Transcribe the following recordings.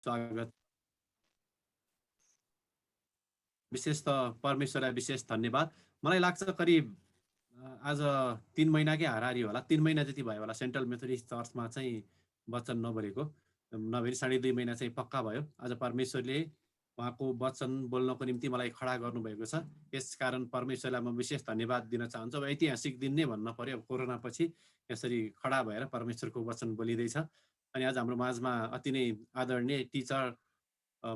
स्वागत। विशेष त परमेश्वरलाई विशेष धन्यवाद। मलाई लाग्छ करिब आज 3 महिनाकै हाराहारी होला, 3 महिना जति भयो होला सेन्ट्रल मेथोडिस्ट चर्चमा चाहिँ वचन नबोलेको, नभए 2.5 महिना चाहिँ पक्का भयो। आज परमेश्वरले उहाँको वचन बोल्नको निम्ति मलाई खडा गर्नुभएको छ। यसकारण परमेश्वरलाई म विशेष धन्यवाद दिन चाहन्छु। अब ऐतिहासिक दिन नै भन्न पर्यो, अब कोरोना पछि यसरी खडा भएर परमेश्वरको वचन बोलिँदैछ। अनि आज हाम्रो माझमा अति नै आदरणीय टिचर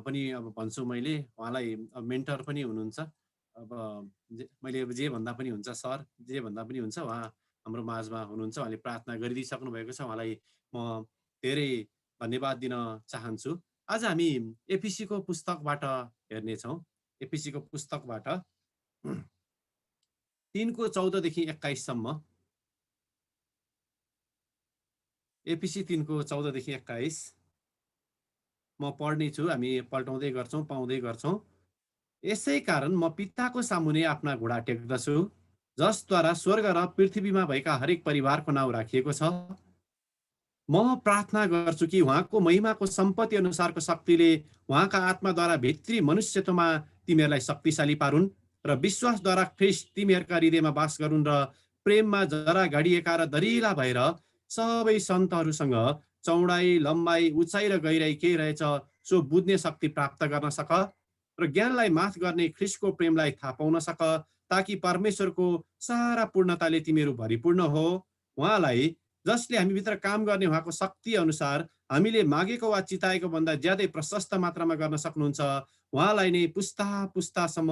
पनि अब भन्छु मैले, उहाँलाई मेन्टर पनि हुनुहुन्छ। अब मैले जे भन्दा पनि हुन्छ, सर जे भन्दा पनि हुन्छ, उहाँ हाम्रो माझमा हुनुहुन्छ। उहाँले प्रार्थना गरिदिइसक्नु भएको छ, उहाँलाई म धेरै धन्यवाद दिन चाहन्छु। आज हामी एफिसीको पुस्तकबाट हेर्नेछौँ। एफिसीको पुस्तकबाट 3:14 देखि 21 सम्म। एफिसी 3:14 देखि 21 म पढ्ने छु, हामी पल्टाउँदै गर्छौँ, पाउँदै गर्छौँ। यसै कारण म पिताको सामुने आफ्ना घुँडा टेक्दछु, जसद्वारा स्वर्ग र पृथ्वीमा भएका हरेक परिवारको नाउँ राखिएको छ। म प्रार्थना गर्छु कि उहाँको महिमाको सम्पत्ति अनुसारको शक्तिले उहाँका आत्माद्वारा भित्री मनुष्यत्वमा तिमीहरूलाई शक्तिशाली पारुन् र विश्वासद्वारा ख्रिस्ट तिमीहरूका हृदयमा वास गरून् र प्रेममा जरा गाडिएका र दरिला भएर सबै सन्तहरूसँग चौडाइ, लम्बाइ, उचाइ र गहिराइ के रहेछ सो बुझ्ने शक्ति प्राप्त गर्न सक र ज्ञानलाई माथ गर्ने ख्रिस्टको प्रेमलाई थाहा पाउन सक, ताकि परमेश्वरको सारा पूर्णताले तिमीहरू भरिपूर्ण हो। उहाँलाई जसले हामीभित्र काम गर्ने उहाँको शक्ति अनुसार हामीले मागेको वा चिताएको भन्दा ज्यादै प्रशस्त मात्रामा गर्न सक्नुहुन्छ। उहाँलाई नै पुस्ता पुस्तासम्म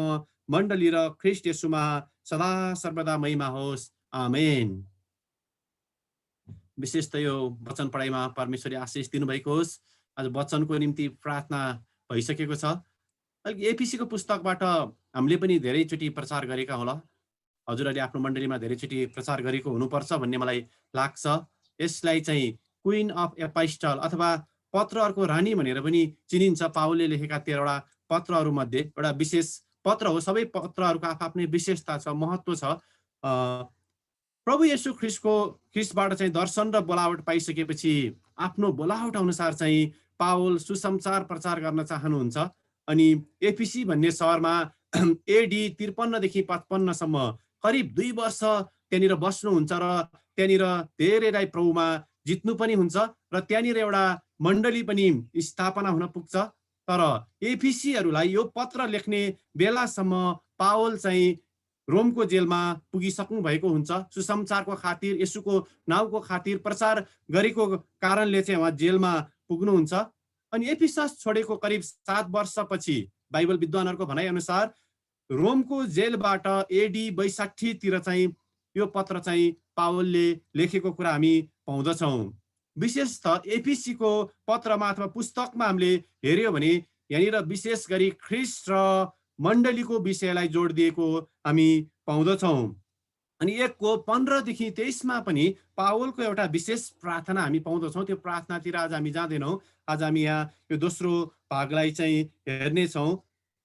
मण्डली र ख्रिस्ट येशूमा सदा सर्वदा महिमा होस्, आमेन। विशेष त यो वचन पढाइमा परमेश्वरले आशिष दिनुभएको होस्। आज वचनको निम्ति प्रार्थना भइसकेको छ। एफिसीको पुस्तकबाट हामीले पनि धेरैचोटि प्रचार गरेका होला, हजुरहरूले आफ्नो मण्डलीमा धेरैचोटि प्रचार गरेको हुनुपर्छ भन्ने मलाई लाग्छ। यसलाई चाहिँ क्वीन अफ एपिस्टल अथवा पत्रहरूको रानी भनेर पनि चिनिन्छ। पावलले लेखेका 13वटा पत्रहरूमध्ये एउटा विशेष पत्र हो। सबै पत्रहरूको आफ्नै विशेषता छ, महत्त्व छ। प्रभु येशू ख्रिस्टबाट चाहिँ दर्शन र बोलावट पाइसकेपछि आफ्नो बोलावट अनुसार चाहिँ पावल सुसमाचार प्रचार गर्न चाहनुहुन्छ। अनि एफिसी भन्ने सहरमा एडी 53 देखि 55 सम्म करिब 2 वर्ष त्यहाँनिर बस्नुहुन्छ र त्यहाँनिर धेरैलाई प्रभुमा जित्नु पनि हुन्छ र त्यहाँनिर एउटा मण्डली पनि स्थापना हुन पुग्छ। तर एफिसीहरूलाई यो पत्र लेख्ने बेलासम्म पावल चाहिँ रोमको जेलमा पुगिसक्नु भएको हुन्छ। सुसमाचारको खातिर, येशूको नाउँको खातिर प्रचार गरेको कारणले चाहिँ उहाँ जेलमा पुग्नुहुन्छ। अनि एफिसस छोडेको करिब 7 वर्षपछि बाइबल विद्वानहरूको भनाइ अनुसार रोमको जेलबाट एडी 62 तिर चाहिँ यो पत्र चाहिँ पावलले लेखेको कुरा हामी पाउँदछौँ। विशेष त एफिसीको पत्रमा अथवा पुस्तकमा हामीले हेर्यो भने यहाँनिर विशेष गरी ख्रिस्ट र मण्डलीको विषयलाई जोड दिएको हामी पाउँदछौँ। अनि 1:15 देखि 23 पनि पावलको एउटा विशेष प्रार्थना हामी पाउँदछौँ। त्यो प्रार्थनातिर आज हामी जाँदैनौँ। आज हामी यहाँ यो दोस्रो भागलाई चाहिँ हेर्नेछौँ।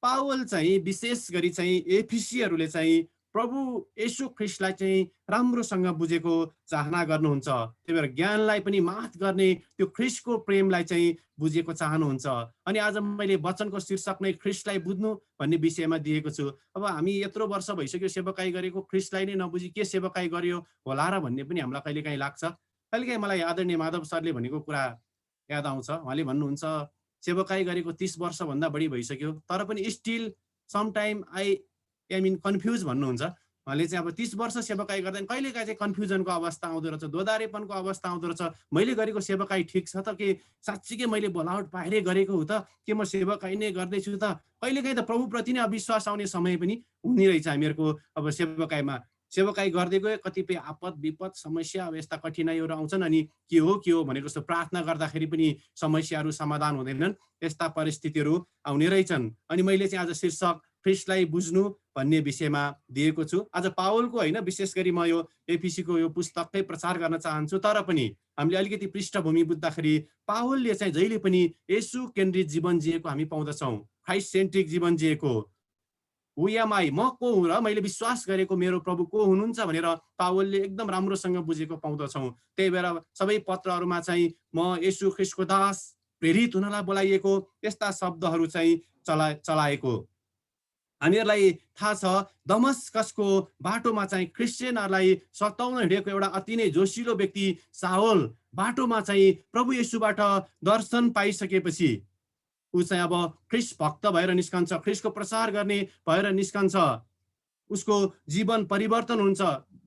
पावल चाहिँ विशेष गरी चाहिँ एफिसीहरूले चाहिँ प्रभु येशू ख्रिस्टलाई चाहिँ राम्रोसँग बुझेको चाहना गर्नुहुन्छ। त्यही भएर ज्ञानलाई पनि माथ गर्ने त्यो ख्रिस्टको प्रेमलाई चाहिँ बुझेको चाहनुहुन्छ। अनि आज मैले वचनको शीर्षक नै ख्रिस्टलाई बुझ्नु भन्ने विषयमा दिएको छु। अब हामी यत्रो वर्ष भइसक्यो सेवकाई गरेको, ख्रिस्टलाई नै नबुझी के सेवकाई गर्यो होला र भन्ने पनि हामीलाई कहिलेकाहीँ लाग्छ। कहिलेकाहीँ मलाई आदरणीय माधव सरले भनेको कुरा याद आउँछ। उहाँले भन्नुहुन्छ सेवकाई गरेको 30 वर्षभन्दा बढी भइसक्यो, तर पनि still sometime I in confuse भन्नुहुन्छ। उहाँले चाहिँ अब 30 वर्ष सेवकाई गर्दा कहिलेकाहीँ चाहिँ कन्फ्युजनको अवस्था आउँदो रहेछ, दोधारेपनको अवस्था आउँदो रहेछ। मैले गरेको सेवकाई ठिक छ त, के साँच्चीकै मैले बोलावट पाएरै गरेको हो त, के म सेवकाई नै गर्दैछु त? कहिलेकाहीँ त प्रभुप्रति नै अविश्वास आउने समय पनि हुने रहेछ हामीहरूको। अब सेवकाई गर्दै गयो, कतिपय आपद विपद समस्या अब यस्ता कठिनाइहरू आउँछन्। अनि के हो भनेको जस्तो प्रार्थना गर्दाखेरि पनि समस्याहरू समाधान हुँदैनन्, यस्ता परिस्थितिहरू आउने रहेछन्। अनि मैले चाहिँ आज शीर्षक ख्रिस्टलाई बुझ्नु भन्ने विषयमा दिएको छु। आज पावलको होइन, विशेष गरी म यो एफिसीको यो पुस्तककै प्रचार गर्न चाहन्छु। तर पनि हामीले अलिकति पृष्ठभूमि बुझ्दाखेरि पावलले चाहिँ जहिले पनि येशू केन्द्रित जीवन जिएको हामी पाउँदछौँ, क्राइस्ट सेन्ट्रिक जीवन जिएको। हुयामाई, म को हुँ र मैले विश्वास गरेको मेरो प्रभु को हुनुहुन्छ भनेर पावलले एकदम राम्रोसँग बुझेको पाउँदछौँ। त्यही भएर सबै पत्रहरूमा चाहिँ म येशू ख्रिस्टको दास, प्रेरित हुनलाई बोलाइएको यस्ता शब्दहरू चाहिँ चलाएको। हामीहरूलाई थाहा छ दमस्कसको बाटोमा चाहिँ क्रिस्चियनहरूलाई सताउन हिँडेको एउटा अति नै जोसिलो व्यक्ति साउल बाटोमा चाहिँ प्रभु येशूबाट दर्शन पाइसकेपछि ऊ चाहिँ अब ख्रिस्ट भक्त भएर निस्कन्छ, ख्रिस्टको प्रचार गर्ने भएर निस्कन्छ। उसको जीवन परिवर्तन हुन्छ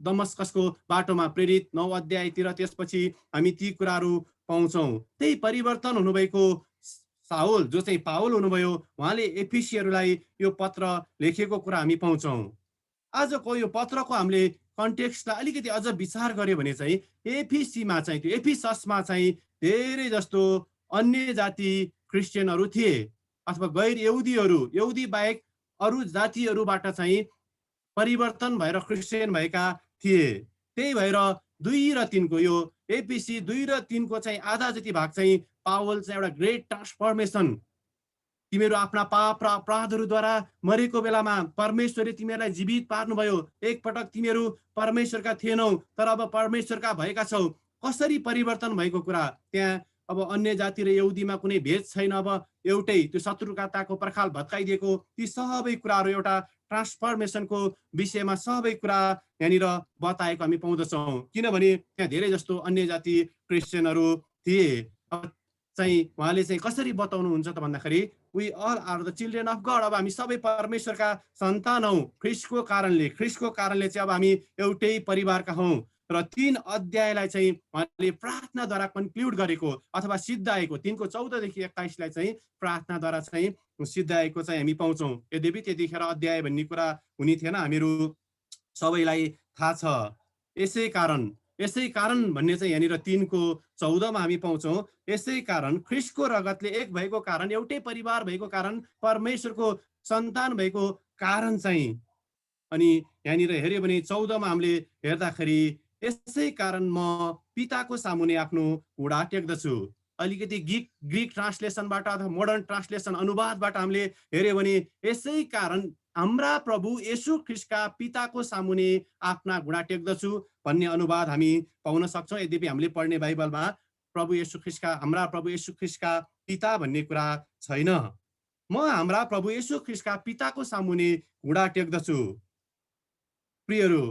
दमस्कसको बाटोमा। प्रेरित 9 अध्यायतिर त्यसपछि हामी ती कुराहरू पाउँछौँ। त्यही परिवर्तन हुनुभएको साउल जो चाहिँ पाउल हुनुभयो, उहाँले एफिसीहरूलाई यो पत्र लेखेको कुरा हामी पाउँछौँ। आजको यो पत्रको हामीले कन्टेक्स्टलाई अलिकति अझ विचार गर्यो भने चाहिँ एफिसीमा चाहिँ त्यो एफिससमा चाहिँ धेरै जस्तो अन्य जाति क्रिस्चियनहरू थिए अथवा गैर यहुदीहरू, यहुदी बाहेक अरू जातिहरूबाट चाहिँ परिवर्तन भएर क्रिस्चियन भएका थिए। त्यही भएर 2 र 3 को यो एफिसी 2 र 3 को चाहिँ आधा जति भाग चाहिँ पावल चाहिँ एउटा ग्रेट ट्रान्सफर्मेसन, तिमीहरू आफ्ना पाप र अपराधहरूद्वारा मरेको बेलामा परमेश्वरले तिमीहरूलाई जीवित पार्नुभयो। एकपटक तिमीहरू परमेश्वरका थिएनौ तर अब परमेश्वरका भएका छौ। कसरी परिवर्तन भएको कुरा त्यहाँ अब अन्य जाति र यहुदीमा कुनै भेद छैन। अब एउटै त्यो शत्रुताको पर्खाल भत्काइदिएको ती सबै कुराहरू एउटा ट्रान्सफर्मेसनको विषयमा सबै कुरा यहाँनिर बताएको हामी पाउँदछौँ। किनभने त्यहाँ धेरै जस्तो अन्य जाति क्रिस्चियनहरू थिए। चाहिँ उहाँले चाहिँ कसरी बताउनुहुन्छ त भन्दाखेरि we all are the children of God. अब हामी सबै परमेश्वरका सन्तान हौँ ख्रिस्टको कारणले चाहिँ अब हामी एउटै परिवारका हौँ। र 3 अध्यायलाई चाहिँ उहाँले प्रार्थनाद्वारा कन्क्लुड गरेको अथवा सिद्धाएको 3 को 14 देखि 21 लाई चाहिँ प्रार्थनाद्वारा चाहिँ सिद्धाएको चाहिँ हामी पाउँछौँ। यद्यपि त्यतिखेर अध्याय भन्ने कुरा हुने थिएन, हामीहरू सबैलाई थाहा छ। यसै कारण भन्ने चाहिँ यहाँनिर 3 को 14 मा हामी पाउँछौँ। यसै कारण ख्रिस्टको रगतले एक भएको कारण, एउटै परिवार भएको कारण, परमेश्वरको सन्तान भएको कारण चाहिँ। अनि यहाँनिर हेऱ्यो भने 14 मा हामीले हेर्दाखेरि यसै कारण म पिताको सामुने आफ्नो घुँडा टेक्दछु। अलिकति ग्रीक ट्रान्सलेसनबाट अथवा मोडर्न ट्रान्सलेसन अनुवादबाट हामीले हेऱ्यो भने यसै कारण हाम्रा प्रभु येशू ख्रिस्टका पिताको सामुने आफ्ना घुँडा टेक्दछु भन्ने अनुवाद हामी पाउन सक्छौँ। यद्यपि हामीले पढ्ने बाइबलमा हाम्रा प्रभु येशू ख्रिस्टका पिता भन्ने कुरा छैन। म हाम्रा प्रभु येशू ख्रिस्टका पिताको सामुने घुँडा टेक्दछु। प्रियहरू,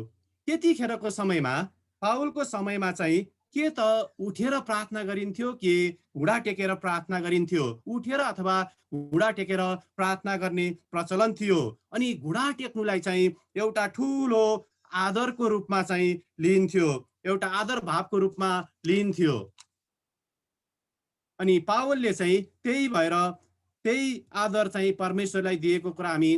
त्यतिखेरको समयमा पाउलको समयमा चाहिँ के त उठेर प्रार्थना गरिन्थ्यो कि घुँडा टेकेर प्रार्थना गरिन्थ्यो? उठेर अथवा घुँडा टेकेर प्रार्थना गर्ने प्रचलन थियो। अनि घुँडा टेक्नुलाई चाहिँ एउटा ठुलो आदरको रूपमा चाहिँ लिइन्थ्यो, एउटा आदर भावको रूपमा लिइन्थ्यो। अनि पावलले चाहिँ त्यही भएर त्यही आदर चाहिँ परमेश्वरलाई दिएको कुरा हामी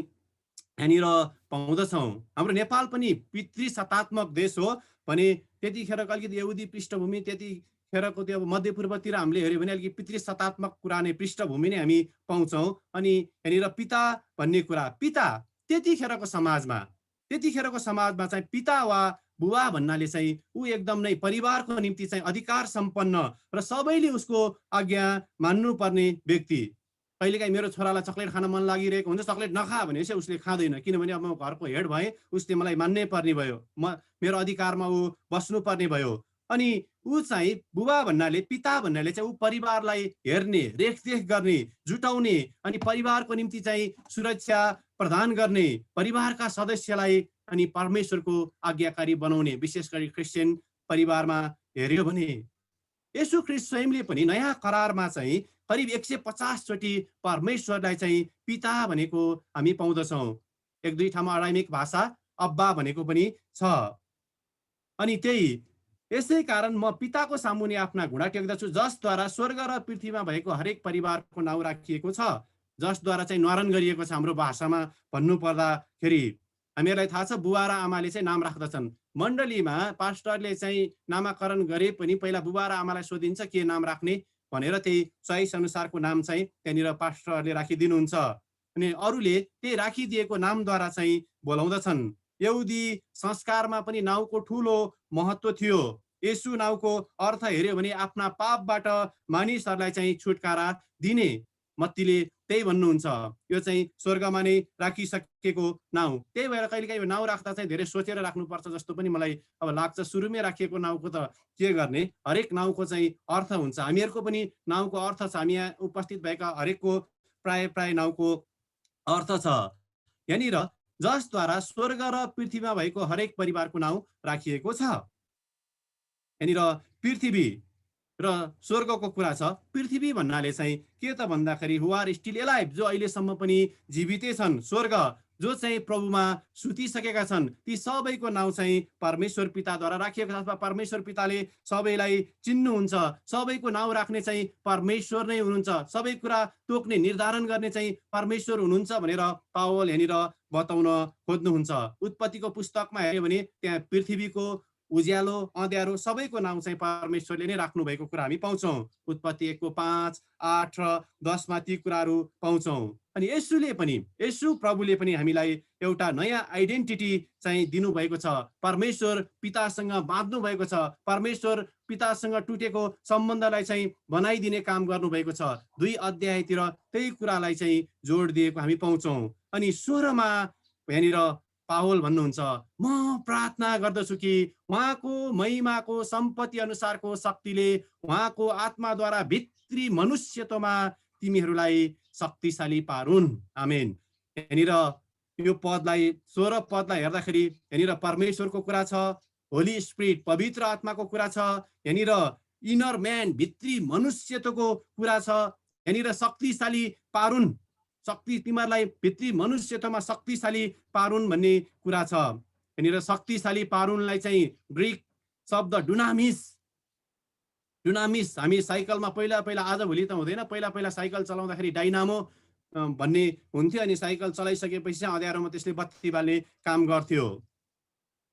यहाँनिर पाउँदछौँ। हाम्रो नेपाल पनि पितृसत्तात्मक देश हो भने त्यतिखेरको अलिकति यहुदी पृष्ठभूमि, त्यतिखेरको त्यो मध्यपूर्वतिर हामीले हेऱ्यो भने अलिकति पितृसत्तात्मक कुरा नै पृष्ठभूमि नै हामी पाउँछौँ। अनि यहाँनिर पिता भन्ने कुरा, पिता त्यतिखेरको समाजमा चाहिँ पिता वा बुवा भन्नाले चाहिँ ऊ एकदम नै परिवारको निम्ति चाहिँ अधिकार सम्पन्न र सबैले उसको आज्ञा मान्नुपर्ने व्यक्ति। कहिलेकाहीँ मेरो छोरालाई चक्लेट खान मन लागिरहेको हुन्छ, चक्लेट नखा भनेपछि उसले खाँदैन, किनभने अब म घरको हेड भएँ, उसले मलाई मान्नै पर्ने भयो, मेरो अधिकारमा ऊ बस्नुपर्ने भयो। अनि ऊ चाहिँ बुबा भन्नाले, पिता भन्नाले चाहिँ ऊ परिवारलाई हेर्ने, रेखदेख गर्ने, जुटाउने अनि परिवारको निम्ति चाहिँ सुरक्षा प्रदान गर्ने, परिवारका सदस्यलाई अनि परमेश्वरको आज्ञाकारी बनाउने। विशेष गरी क्रिस्चियन परिवारमा हेऱ्यो भने येशू ख्रिस्ट स्वयंले पनि नयाँ करारमा चाहिँ करिब 150 चोटि परमेश्वरलाई चाहिँ पिता भनेको हामी पाउँदछौँ। 1-2 ठाउँमा अरामिक भाषा अब्बा भनेको पनि छ। अनि त्यही यसै कारण म पिताको सामुने आफ्ना घुँडा टेक्दछु, जसद्वारा स्वर्ग र पृथ्वीमा भएको हरेक परिवारको नाउँ राखिएको छ, जसद्वारा चाहिँ न्वारण गरिएको छ। हाम्रो भाषामा भन्नु पर्दाखेरि हामीहरूलाई थाहा छ बुबा र आमाले चाहिँ नाम राख्दछन्। मण्डलीमा पास्टरले चाहिँ नामाकरण गरे पनि पहिला बुबा र आमालाई सोधिन्छ के नाम राख्ने भनेर, त्यही चोइस अनुसारको नाम चाहिँ त्यहाँनिर पास्टरले राखिदिनुहुन्छ। अनि अरूले त्यही राखिदिएको नामद्वारा चाहिँ बोलाउँदछन्। यहुदी संस्कारमा पनि नाउँको ठुलो महत्त्व थियो। येशू नाउँको अर्थ हेऱ्यो भने आफ्ना पापबाट मानिसहरूलाई चाहिँ छुटकारा दिने। मत्तीले त्यही भन्नुहुन्छ, यो चाहिँ स्वर्गमा नै राखिसकेको नाउँ। त्यही भएर कहिलेकाहीँ नाउँ राख्दा चाहिँ धेरै सोचेर राख्नुपर्छ जस्तो पनि मलाई अब लाग्छ। सुरुमै राखिएको नाउँको त के गर्ने, हरेक नाउँको चाहिँ अर्थ हुन्छ। हामीहरूको पनि नाउँको अर्थ छ। हामी यहाँ उपस्थित भएका हरेकको प्राय नाउँको अर्थ छ। यहाँनिर जसद्वारा स्वर्ग र पृथ्वीमा भएको हरेक परिवारको नाउँ राखिएको छ। यहाँनिर पृथ्वी र स्वर्गको कुरा छ। पृथ्वी भन्नाले चाहिँ के त भन्दाखेरि हु आर स्टिल एलाइभ, जो अहिलेसम्म पनि जीवितै छन्। स्वर्ग जो चाहिँ प्रभुमा सुतिसकेका छन्, ती सबैको नाउँ चाहिँ परमेश्वर पिताद्वारा राखिएको छ। अथवा परमेश्वर पिताले सबैलाई चिन्नुहुन्छ। सबैको नाउँ राख्ने चाहिँ परमेश्वर नै हुनुहुन्छ। सबै कुरा तोक्ने निर्धारण गर्ने चाहिँ परमेश्वर हुनुहुन्छ भनेर पावल यहाँनिर बताउन खोज्नुहुन्छ। उत्पत्तिको पुस्तकमा हेऱ्यो भने त्यहाँ पृथ्वीको उज्यालो अँध्यारो सबैको नाउँ चाहिँ परमेश्वरले नै राख्नु भएको कुरा हामी पाउँछौँ। उत्पत्ति 1 5, 8 र 10 ती कुराहरू पाउँछौँ। अनि यसु प्रभुले पनि हामीलाई एउटा नयाँ आइडेन्टिटी चाहिँ दिनुभएको छ। परमेश्वर पितासँग बाँध्नु भएको छ। परमेश्वर पितासँग टुटेको सम्बन्धलाई चाहिँ बनाइदिने काम गर्नुभएको छ। 2 अध्यायतिर त्यही कुरालाई चाहिँ जोड दिएको हामी पाउँछौँ। अनि 16 मा यहाँनिर पावल भन्नुहुन्छ, म प्रार्थना गर्दछु कि उहाँको महिमाको सम्पत्ति अनुसारको शक्तिले उहाँको आत्माद्वारा भित्री मनुष्यत्वमा तिमीहरूलाई शक्तिशाली पारुन्। आमेन। यहाँनिर यो पदलाई 16 पदलाई हेर्दाखेरि यहाँनिर परमेश्वरको कुरा छ। होली स्पिरिट पवित्र आत्माको कुरा छ। यहाँनिर इनर म्यान भित्री मनुष्यत्वको कुरा छ। यहाँनिर शक्तिशाली पारुन्, शक्ति तिमीहरूलाई भित्री मनुष्यत्वमा शक्तिशाली पारुन् भन्ने कुरा छ। यहाँनिर शक्तिशाली पारुनलाई चाहिँ ग्रिक शब्द डुनामिस, हामी साइकलमा पहिला आजभोलि त हुँदैन, पहिला साइकल चलाउँदाखेरि डाइनामो भन्ने हुन्थ्यो। अनि साइकल चलाइसकेपछि अँध्यारोमा त्यसले बत्ती बाल्ने काम गर्थ्यो।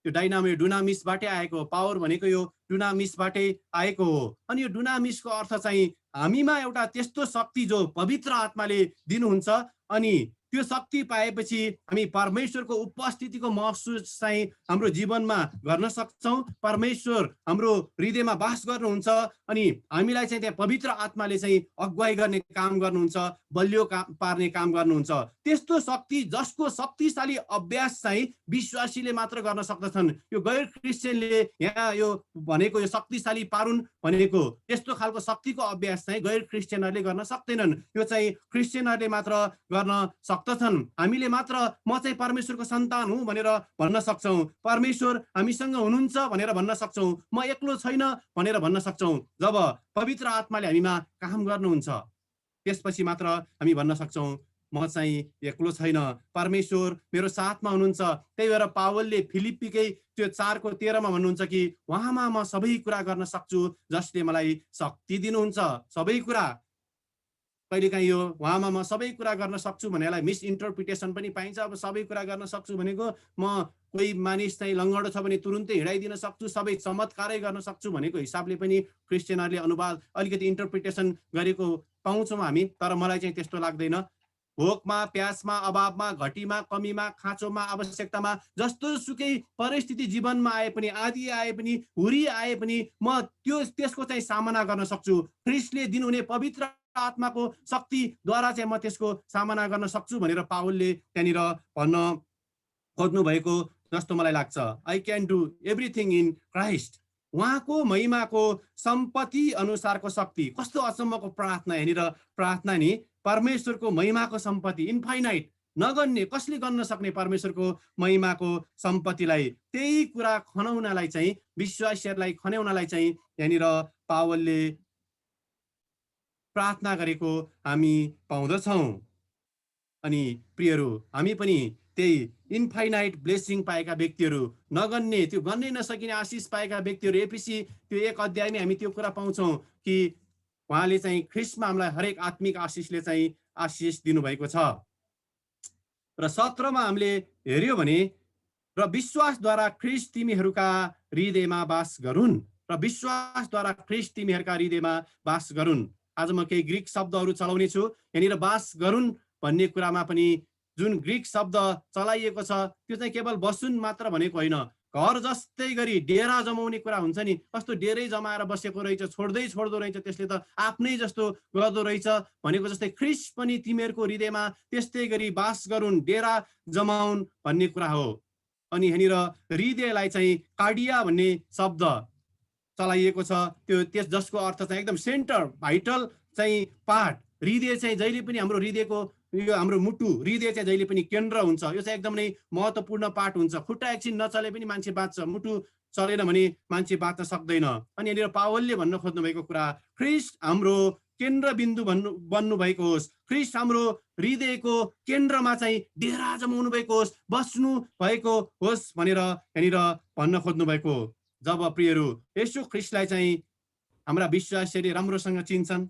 त्यो डाइनामो डुनामिसबाटै आएको, पावर भनेको यो डुनामिसबाटै आएको हो। अनि यो डुनामिसको अर्थ चाहिँ हामीमा एउटा त्यस्तो शक्ति जो पवित्र आत्माले दिनुहुन्छ। अनि त्यो शक्ति पाएपछि हामी परमेश्वरको उपस्थितिको महसुस चाहिँ हाम्रो जीवनमा गर्न सक्छौँ। परमेश्वर हाम्रो हृदयमा वास गर्नुहुन्छ। अनि हामीलाई चाहिँ त्यहाँ पवित्र आत्माले चाहिँ अगुवाई गर्ने काम गर्नुहुन्छ, बलियो पार्ने काम गर्नुहुन्छ। त्यस्तो शक्ति जसको शक्तिशाली अभ्यास चाहिँ विश्वासीले मात्र गर्न सक्दछन्। यो गैर क्रिस्चियनले यहाँ यो भनेको यो शक्तिशाली पारुन भनेको त्यस्तो खालको शक्तिको अभ्यास चाहिँ गैर क्रिस्चियनहरूले गर्न सक्दैनन्। यो चाहिँ क्रिस्चियनहरूले मात्र गर्न सक्दछन्। हामीले मात्र म चाहिँ परमेश्वरको सन्तान हुँ भनेर भन्न सक्छौँ। परमेश्वर हामीसँग हुनुहुन्छ भनेर भन्न सक्छौँ। म एक्लो छैन भनेर भन्न सक्छौँ। जब पवित्र आत्माले हामीमा काम गर्नुहुन्छ त्यसपछि मात्र हामी भन्न सक्छौँ म चाहिँ एक्लो छैन, परमेश्वर मेरो साथमा हुनुहुन्छ। त्यही भएर पावलले फिलिप्पीकै त्यो 4:13 भन्नुहुन्छ कि उहाँमा म सबै कुरा गर्न सक्छु जसले मलाई शक्ति दिनुहुन्छ। सबै कुरा कहिलेकाहीँ यो उहाँमा म सबै कुरा गर्न सक्छु भनेलाई मिसइन्टरप्रिटेसन पनि पाइन्छ। अब सबै कुरा गर्न सक्छु भनेको म कोही मानिस चाहिँ लङ्गडो छ भने तुरुन्तै हिँडाइदिन सक्छु, सबै चमत्कारै गर्न सक्छु भनेको हिसाबले पनि क्रिस्चियनहरूले अनुवाद अलिकति इन्टरप्रिटेसन गरेको पाउँछौँ हामी। तर मलाई चाहिँ त्यस्तो लाग्दैन। भोकमा, प्यासमा, अभावमा, घटीमा, कमीमा, खाँचोमा, आवश्यकतामा, जस्तो सुकै परिस्थिति जीवनमा आए पनि, आधी आए पनि, हुरी आए पनि म त्यसको चाहिँ सामना गर्न सक्छु। ख्रीष्टले दिनुहुने पवित्र आत्माको शक्तिद्वारा चाहिँ म त्यसको सामना गर्न सक्छु भनेर पावलले त्यहाँनिर भन्न खोज्नु भएको जस्तो मलाई लाग्छ। I can do everything in Christ. उहाँको महिमाको सम्पत्ति अनुसारको शक्ति। कस्तो अचम्मको प्रार्थना। यहाँनिर प्रार्थना नि परमेश्वरको महिमाको सम्पत्ति, इन्फाइनाइट, नगन्ने, कसले गर्न सक्ने परमेश्वरको महिमाको सम्पत्तिलाई। त्यही कुरा खनाउनलाई चाहिँ विश्वासीहरूलाई खनाउनलाई चाहिँ यहाँनिर पावलले प्रार्थना गरेको हामी पाउँदछौँ। अनि प्रियहरू, हामी पनि त्यही इन्फाइनाइट ब्लेसिङ पाएका व्यक्तिहरू, नगन्ने, त्यो गन्नै नसकिने आशिष पाएका व्यक्तिहरू। एफिसी त्यो 1 अध्यायमै हामी त्यो कुरा पाउँछौँ कि उहाँले चाहिँ ख्रीष्टमा हामीलाई हरेक आत्मिक आशिषले चाहिँ आशिष दिनुभएको छ। र 17 मा हामीले हेर्यो भने र विश्वासद्वारा ख्रीष्ट तिमीहरूका हृदयमा वास गरून्। र विश्वासद्वारा ख्रीष्ट तिमीहरूका हृदयमा वास गरून्। आज म केही ग्रीक शब्दहरू चलाउने छु। यहाँनिर वास गरून् भन्ने कुरामा पनि जुन ग्रीक शब्द चलाइएको छ त्यो चाहिँ केवल बसुन् मात्र भनेको होइन, घर जस्तै गरी डेरा जमाउने कुरा हुन्छ नि, कस्तो डेरै जमाएर बसेको रहेछ, छोड्दो रहेछ, त्यसले त आफ्नै जस्तो गर्दो रहेछ भनेको जस्तै ख्रीष्ट पनि तिमीहरूको हृदयमा त्यस्तै गरी बास गरून्, डेरा जमाउन् भन्ने कुरा हो। अनि यहाँनिर हृदयलाई चाहिँ कार्डिया भन्ने शब्द चलाइएको छ, त्यस जसको अर्थ चाहिँ एकदम सेन्टर, भाइटल चाहिँ पार्ट। हृदय चाहिँ जहिले पनि हाम्रो हृदयको यो हाम्रो मुटु, हृदय चाहिँ जहिले पनि केन्द्र हुन्छ। यो चाहिँ एकदम नै महत्त्वपूर्ण पार्ट हुन्छ। खुट्टा एकछिन नचले पनि मान्छे बाँच्छ, मुटु चलेन भने मान्छे बाँच्न सक्दैन। अनि यहाँनिर पावलले भन्न खोज्नु भएको कुरा, ख्रीष्ट हाम्रो केन्द्रबिन्दु बन्नु भएको होस्, ख्रीष्ट हाम्रो हृदयको केन्द्रमा चाहिँ डेरा जमाउनु भएको होस्, बस्नु भएको होस् भनेर यहाँनिर भन्न खोज्नु भएको। जब प्रियहरू येशू ख्रीष्टलाई चाहिँ हाम्रा विश्वासीहरूले राम्रोसँग चिन्छन्,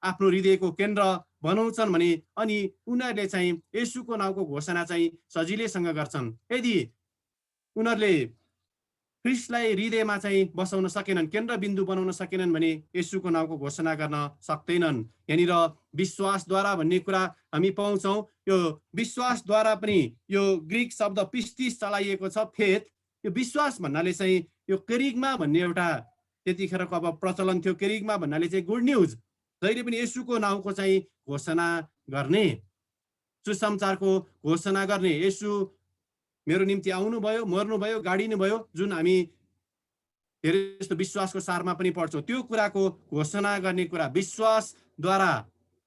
आफ्नो हृदयको केन्द्र बनाउँछन् भने अनि उनीहरूले चाहिँ येशूको नाउँको घोषणा चाहिँ सजिलैसँग गर्छन्। यदि उनीहरूले ख्रीष्टलाई हृदयमा चाहिँ बसाउन सकेनन्, केन्द्रबिन्दु बनाउन सकेनन् भने येशूको नाउँको घोषणा गर्न सक्दैनन्। यहाँनिर विश्वासद्वारा भन्ने कुरा हामी पाउँछौँ। यो विश्वासद्वारा पनि यो ग्रिक शब्द पिस्टिस चलाइएको छ, फेथ। यो विश्वास भन्नाले चाहिँ यो केरिग्मा भन्ने एउटा त्यतिखेरको अब प्रचलन थियो। केरिग्मा भन्नाले चाहिँ गुड न्युज, जहिले पनि येशूको नाउँको चाहिँ घोषणा गर्ने, सुसमाचारको घोषणा गर्ने। येशू मेरो निम्ति आउनुभयो, मर्नुभयो, गाडिनुभयो, जुन हामी धेरै जस्तो विश्वासको सारमा पनि पढ्छौँ। त्यो कुराको घोषणा गर्ने कुरा विश्वासद्वारा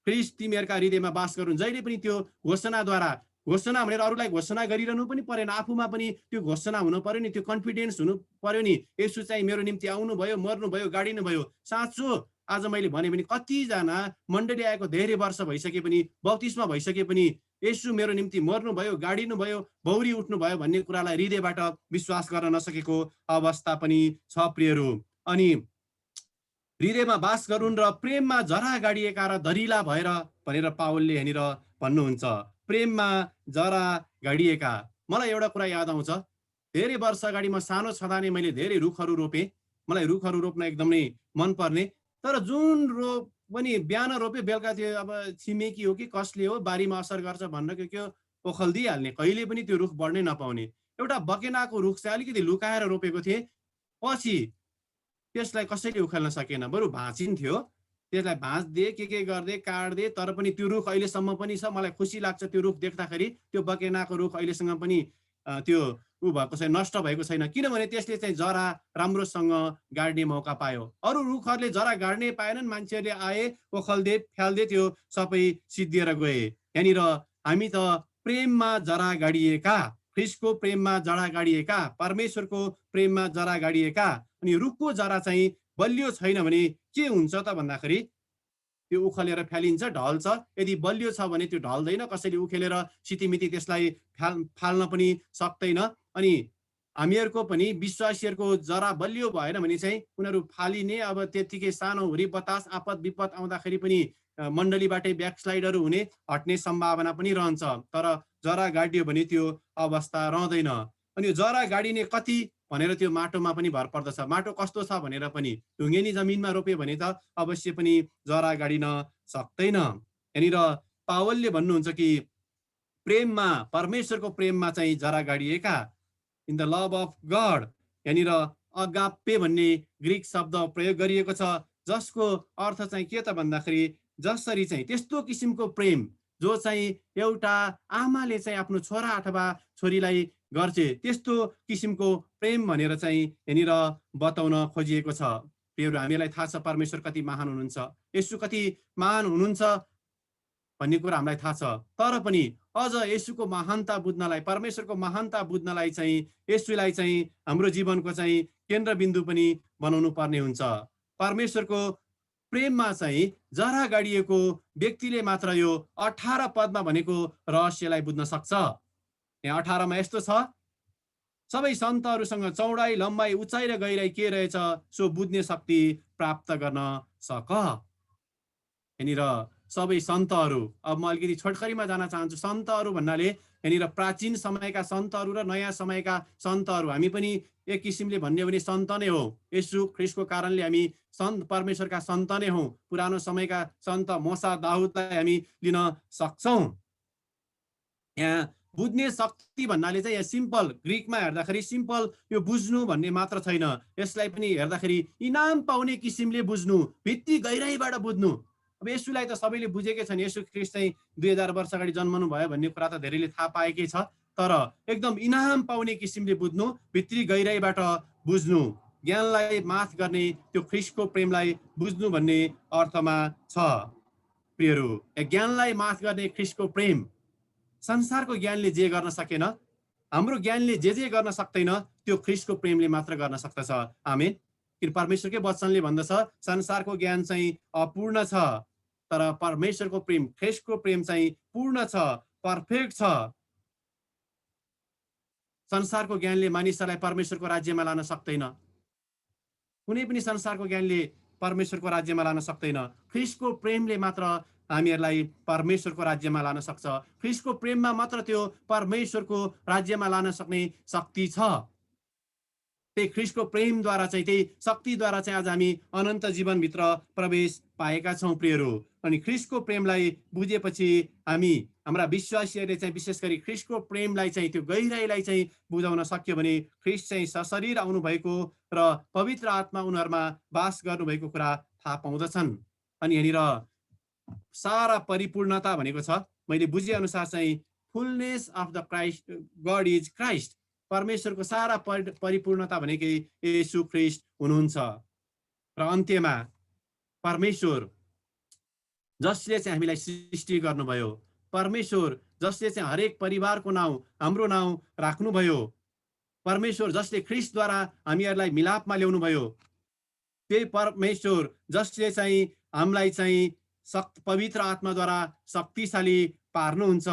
ख्रीष्ट तिमीहरूका हृदयमा बास गरून्, जहिले पनि त्यो घोषणाद्वारा। घोषणा भनेर अरूलाई घोषणा गरिरहनु पनि परेन, आफूमा पनि त्यो घोषणा हुनु पर्यो नि, त्यो कन्फिडेन्स हुनु पर्यो नि। येशू चाहिँ मेरो निम्ति आउनुभयो, मर्नुभयो, गाडिनुभयो। साँचो आज मैले भने पनि कतिजना मण्डली आएको धेरै वर्ष भइसके पनि, बौतिस्मा भइसके पनि येशू मेरो निम्ति मर्नुभयो, गाडिनुभयो, बौरी उठ्नुभयो भन्ने कुरालाई हृदयबाट विश्वास गर्न नसकेको अवस्था पनि छ प्रियहरू। अनि हृदयमा बास गरून् र प्रेममा जरा गाडिएका र दरिला भएर भनेर पावलले यहाँनिर भन्नुहुन्छ। प्रेममा जरा गाडिएका। मलाई एउटा कुरा याद आउँछ, धेरै वर्ष अगाडि म सानो छँदा नै मैले धेरै रुखहरू रोपेँ। मलाई रुखहरू रोप्न एकदमै मनपर्ने। तर जुन रोप पनि बिहान रोप्यो, बेलुका त्यो अब छिमेकी हो कि कसले हो बारीमा असर गर्छ भनेर के ओखलिदिइहाल्ने, कहिले पनि त्यो रुख बढ्नै नपाउने। एउटा बकेनाको रुख चाहिँ अलिकति लुकाएर रोपेको थिएँ, पछि त्यसलाई कसैले उखाल्न सकेन, बरु भाँचिन्थ्यो। त्यसलाई भाँच्दिए, के गर्दै काट्दिए, तर पनि त्यो रुख अहिलेसम्म पनि छ। मलाई खुसी लाग्छ त्यो रुख देख्दाखेरि। त्यो बकेनाको रुख अहिलेसँग पनि त्यो भएको छैन, नष्ट भएको छैन, किनभने त्यसले चाहिँ जरा राम्रोसँग गाड्ने मौका पायो। अरू रुखहरूले जरा गाड्नै पाएनन्, मान्छेहरूले आए, ओखल्दे, फ्याल्दे, त्यो सबै सिद्धिएर गए। यहाँनिर हामी त प्रेममा जरा गाडिएका, ख्रीष्टको प्रेममा जरा गाडिएका, परमेश्वरको प्रेममा जरा गाडिएका। अनि रुखको जरा चाहिँ बलियो छैन भने के हुन्छ त भन्दाखेरि त्यो उखेलेर फ्यालिन्छ, ढल्छ। यदि बलियो छ भने त्यो ढल्दैन, कसैले उखेलेर सितिमिति त्यसलाई फाल्न पनि सक्दैन। अनि हामीहरूको पनि विश्वासीहरूको जरा बलियो भएन भने चाहिँ उनीहरू फालिने, अब त्यतिकै सानो हुरी बतास आपद विपद आउँदाखेरि पनि मण्डलीबाटै ब्याकस्लाइडहरू हुने, हट्ने सम्भावना पनि रहन्छ। तर जरा गाडियो भने त्यो अवस्था रहँदैन। अनि यो जरा गाडिने कति भनेर त्यो माटोमा पनि भर पर्दछ। माटो कस्तो छ भनेर पनि, ढुङ्गेनी जमिनमा रोप्यो भने त अवश्य पनि जरा गाडिन सक्दैन। यहाँनिर पावलले भन्नुहुन्छ कि प्रेममा, परमेश्वरको प्रेममा चाहिँ जरा गाडिएका, in the love of God. यहाँनिर अगाप्पे भन्ने ग्रिक शब्द प्रयोग गरिएको छ, जसको अर्थ चाहिँ के त भन्दाखेरि जसरी चाहिँ त्यस्तो किसिमको प्रेम जो चाहिँ एउटा आमाले चाहिँ आफ्नो छोरा अथवा छोरीलाई गर्छे, त्यस्तो किसिमको प्रेम भनेर चाहिँ यहाँनिर बताउन खोजिएको छ। प्रियहरू, हामीलाई थाहा छ परमेश्वर कति महान हुनुहुन्छ, येशू कति महान हुनुहुन्छ भन्ने कुरा हामीलाई थाहा छ। तर पनि अझ येशूको महानता बुझ्नलाई, परमेश्वरको महानता बुझ्नलाई चाहिँ येशूलाई चाहिँ हाम्रो जीवनको चाहिँ केन्द्रबिन्दु पनि बनाउनु पर्ने हुन्छ। परमेश्वरको प्रेममा चाहिँ जरा गाडिएको व्यक्तिले मात्र यो 18 पदमा भनेको रहस्यलाई बुझ्न सक्छ। यहाँ 18 मा यस्तो छ, सबै सन्तहरूसँग चौडाइ, लम्बाइ, उचाइ र गहिराइ के रहेछ सो बुझ्ने शक्ति प्राप्त गर्न सक। यहाँनिर सबै सन्तहरू, अब म अलिकति छोटकरीमा जान चाहन्छु। सन्तहरू भन्नाले यहाँनिर प्राचीन समयका सन्तहरू र नयाँ समयका सन्तहरू। हामी पनि एक किसिमले भन्ने भने सन्त नै हो। येशू ख्रीष्टको कारणले हामी सन्त, परमेश्वरका सन्त नै हौँ। पुरानो समयका सन्त मोसा, दाउदलाई हामी लिन सक्छौँ। यहाँ बुझ्ने शक्ति भन्नाले चाहिँ यहाँ सिम्पल ग्रिकमा हेर्दाखेरि सिम्पल यो बुझ्नु भन्ने मात्र छैन, यसलाई पनि हेर्दाखेरि इनाम पाउने किसिमले बुझ्नु, भित्री गहिराईबाट बुझ्नु। अब यसुलाई त सबैले बुझेकै छन्, यसु ख्रीष्ट चाहिँ 2000 वर्ष अगाडि जन्मनु भयो भन्ने कुरा त धेरैले थाहा पाएकै छ, तर एकदम इनाम पाउने किसिमले बुझ्नु, भित्री गहिराईबाट बुझ्नु, ज्ञानलाई माथ गर्ने त्यो ख्रीष्टको प्रेमलाई बुझ्नु भन्ने अर्थमा छ। प्रियहरू, ज्ञानलाई माथ गर्ने ख्रीष्टको प्रेम संसारको ज्ञानले जे गर्न सकेन, हाम्रो ज्ञानले जे गर्न सक्दैन, त्यो ख्रीष्टको प्रेमले मात्र गर्न सक्दछ। आमेन। किन परमेश्वरकै वचनले भन्दछ संसारको ज्ञान चाहिँ अपूर्ण छ, तर परमेश्वरको प्रेम, ख्रीष्टको प्रेम चाहिँ पूर्ण छ, पर्फेक्ट छ। संसारको ज्ञानले मानिसहरूलाई परमेश्वरको राज्यमा लान सक्दैन, कुनै पनि संसारको ज्ञानले परमेश्वरको राज्यमा लान सक्दैन। ख्रीष्टको प्रेमले मात्र हामीहरूलाई परमेश्वरको राज्यमा लान सक्छ। ख्रीष्टको प्रेममा मात्र त्यो परमेश्वरको राज्यमा लान सक्ने शक्ति छ। त्यही ख्रीष्टको प्रेमद्वारा चाहिँ, त्यही शक्तिद्वारा चाहिँ आज हामी अनन्त जीवनभित्र प्रवेश पाएका छौँ। प्रियहरू, अनि ख्रीष्टको प्रेमलाई बुझेपछि हामी, हाम्रा विश्वासीहरूले चाहिँ विशेष गरी ख्रीष्टको प्रेमलाई चाहिँ, त्यो गहिराईलाई चाहिँ बुझाउन सक्यो भने ख्रीष्ट चाहिँ सशरीर आउनुभएको र पवित्र आत्मा उनीहरूमा वास गर्नुभएको कुरा थाहा पाउँदछन्। अनि यहाँनिर सारा परिपूर्णता भनेको छ, मैले बुझे अनुसार चाहिँ fullness of the Christ, God is Christ. परमेश्वरको सारा परिपूर्णता भनेकै येशू ख्रीष्ट हुनुहुन्छ। र अन्त्यमा परमेश्वर जसले चाहिँ हामीलाई सृष्टि गर्नुभयो, परमेश्वर जसले चाहिँ हरेक परिवारको नाउँ, हाम्रो नाउँ राख्नुभयो, परमेश्वर जसले ख्रीष्टद्वारा हामीहरूलाई मिलापमा ल्याउनुभयो, त्यही परमेश्वर जसले चाहिँ हामीलाई चाहिँ पवित्र आत्माद्वारा शक्तिशाली पार्नुहुन्छ,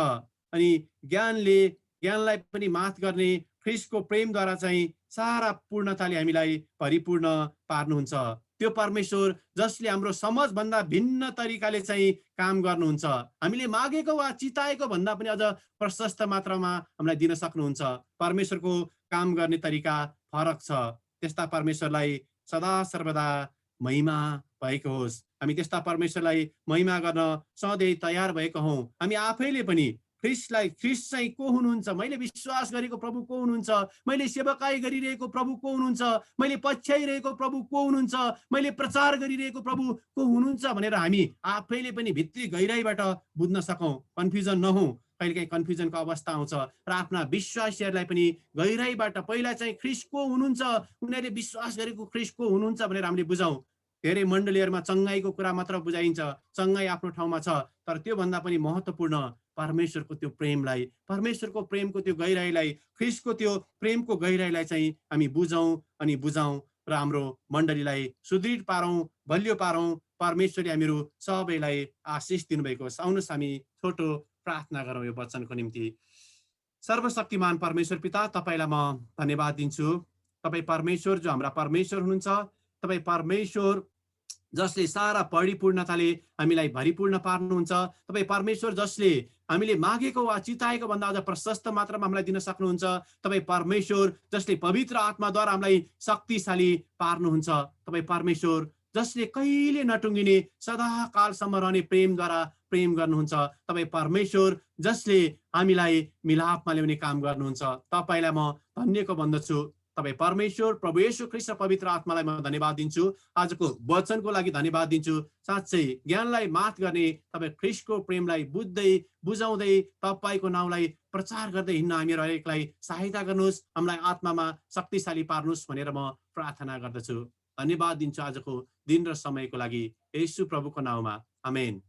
अनि ज्ञानलाई पनि माथ गर्ने ख्रीष्टको प्रेमद्वारा चाहिँ सारा पूर्णताले हामीलाई परिपूर्ण पार्नुहुन्छ। त्यो परमेश्वर जसले हाम्रो समझभन्दा भिन्न तरिकाले चाहिँ काम गर्नुहुन्छ, हामीले मागेको वा चिताएको भन्दा पनि अझ प्रशस्त मात्रामा हामीलाई दिन सक्नुहुन्छ। परमेश्वरको काम गर्ने तरिका फरक छ। त्यस्ता परमेश्वरलाई सदा सर्वदा महिमा भएको होस्। हामी त्यस्ता परमेश्वरलाई महिमा गर्न सधैँ तयार भएको हौँ। हामी आफैले पनि ख्रीष्ट चाहिँ को हुनुहुन्छ, मैले विश्वास गरेको प्रभु को हुनुहुन्छ, मैले सेवकाई गरिरहेको प्रभु को हुनुहुन्छ, मैले पछ्याइरहेको प्रभु को हुनुहुन्छ, मैले प्रचार गरिरहेको प्रभु को हुनुहुन्छ भनेर हामी आफैले पनि भित्री गहिराईबाट बुझ्न सकौँ, कन्फ्युजन नहौँ। कहिलेकाहीँ कन्फ्युजनको अवस्था आउँछ र आफ्ना विश्वासीहरूलाई पनि गहिराईबाट पहिला चाहिँ ख्रीष्ट को हुनुहुन्छ, उनीहरूले विश्वास गरेको ख्रीष्ट को हुनुहुन्छ भनेर हामीले बुझौँ। धेरै मण्डलीहरूमा चङ्गाईको कुरा मात्र बुझाइन्छ, चङ्गाई आफ्नो ठाउँमा छ, तर त्योभन्दा पनि महत्त्वपूर्ण परमेश्वरको त्यो प्रेमलाई, परमेश्वरको प्रेमको त्यो गहिराईलाई, ख्रीष्टको त्यो प्रेमको गहिराईलाई चाहिँ हामी बुझौँ अनि बुझाउँ र हाम्रो मण्डलीलाई सुदृढ पारौँ, बलियो पारौँ। परमेश्वरले हामीहरू सबैलाई आशिष दिनुभएको होस्। आउनुहोस् हामी छोटो प्रार्थना गरौँ यो वचनको निम्ति। सर्वशक्तिमान परमेश्वर पिता, तपाईँलाई म धन्यवाद दिन्छु। तपाईँ परमेश्वर जो हाम्रा परमेश्वर हुनुहुन्छ, तपाईँ परमेश्वर जसले सारा परिपूर्णताले हामीलाई भरिपूर्ण पार्नुहुन्छ, तपाईँ परमेश्वर जसले हामीले मागेको वा चिताएको भन्दा अझ प्रशस्त मात्रामा हामीलाई दिन सक्नुहुन्छ, तपाईँ परमेश्वर जसले पवित्र आत्माद्वारा हामीलाई शक्तिशाली पार्नुहुन्छ, तपाईँ परमेश्वर जसले कहिले नटुङ्गिने सदाकालसम्म रहने प्रेमद्वारा प्रेम गर्नुहुन्छ, तपाईँ परमेश्वर जसले हामीलाई मिलापमा ल्याउने काम गर्नुहुन्छ, तपाईँलाई म धन्यको भन्दछु। तपाईँ परमेश्वर प्रभु येशू ख्रीष्ट र पवित्र आत्मालाई म धन्यवाद दिन्छु। आजको वचनको लागि धन्यवाद दिन्छु। साँच्चै ज्ञानलाई माथ गर्ने तपाईँ ख्रीष्टको प्रेमलाई बुझ्दै बुझाउँदै तपाईँको नाउँलाई प्रचार गर्दै हिँड्न हामीहरू हरेकलाई सहायता गर्नुहोस्, हामीलाई आत्मामा शक्तिशाली पार्नुहोस् भनेर म प्रार्थना गर्दछु। धन्यवाद दिन्छु आजको दिन र समयको लागि येशू प्रभुको नाउँमा। आमेन।